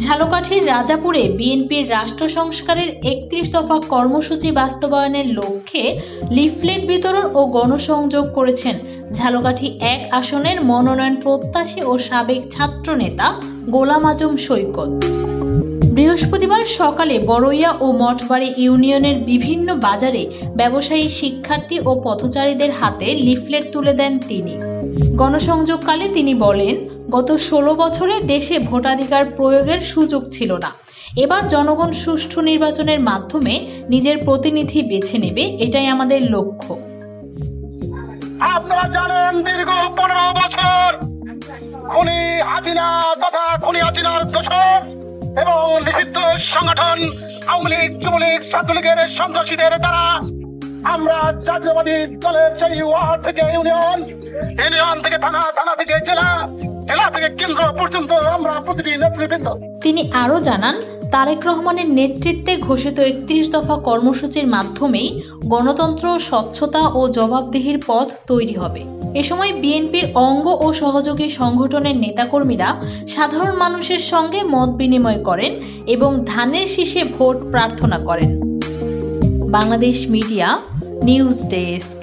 ঝালকাঠির রাজাপুরে বিএনপির রাষ্ট্র সংস্কারের ৩১ দফা কর্মসূচি বাস্তবায়নের লক্ষ্যে লিফলেট বিতরণ ও গণসংযোগ করেছেন ঝালকাঠি ১ আসনের মনোনয়ন প্রত্যাশী ও সাবেক ছাত্রনেতা গোলাম আজম সৈকত। বৃহস্পতিবার সকালে বড়ইয়া ও মঠবাড়ি ইউনিয়নের বিভিন্ন বাজারে ব্যবসায়ী, শিক্ষার্থী ও পথচারীদের হাতে লিফলেট তুলে দেন তিনি। গণসংযোগকালে তিনি বলেন, গত ১৬ বছরে দেশে ভোটাধিকার প্রয়োগের সুযোগ ছিল না। এবার জনগণ সুষ্ঠু নির্বাচনের মাধ্যমে নিজের প্রতিনিধি বেছে নেবে, এটাই আমাদের লক্ষ্য। আপনারা জানেন, দীর্ঘ ১৫ বছর খুনি হাসিনা তথা খুনি হাসিনার দোষর এবং নিষিদ্ধ সংগঠন আওয়ামী লীগ, যুবলীগ, ছাত্রলীগের সন্ত্রাসীদের দ্বারা আমরা জাতীয়বাদী দলের সেই ওয়ার্ড থেকে ইউনিয়ন, ইউনিয়ন থেকে থানা, থানা থেকে জেলা, জেলা থেকে কেন্দ্র পর্যন্ত আমরা প্রতিটি নেতৃবৃন্দ। তিনি আরও জানান, তারেক রহমানের নেতৃত্বে ঘোষিত ৩১ দফা কর্মসূচির মাধ্যমেই গণতন্ত্র, স্বচ্ছতা ও জবাবদিহির পথ তৈরি হবে। এ সময় বিএনপির অঙ্গ ও সহযোগী সংগঠনের নেতাকর্মীরা সাধারণ মানুষের সঙ্গে মত বিনিময় করেন এবং ধানের শীষে ভোট প্রার্থনা করেন। Bangladesh media news desk.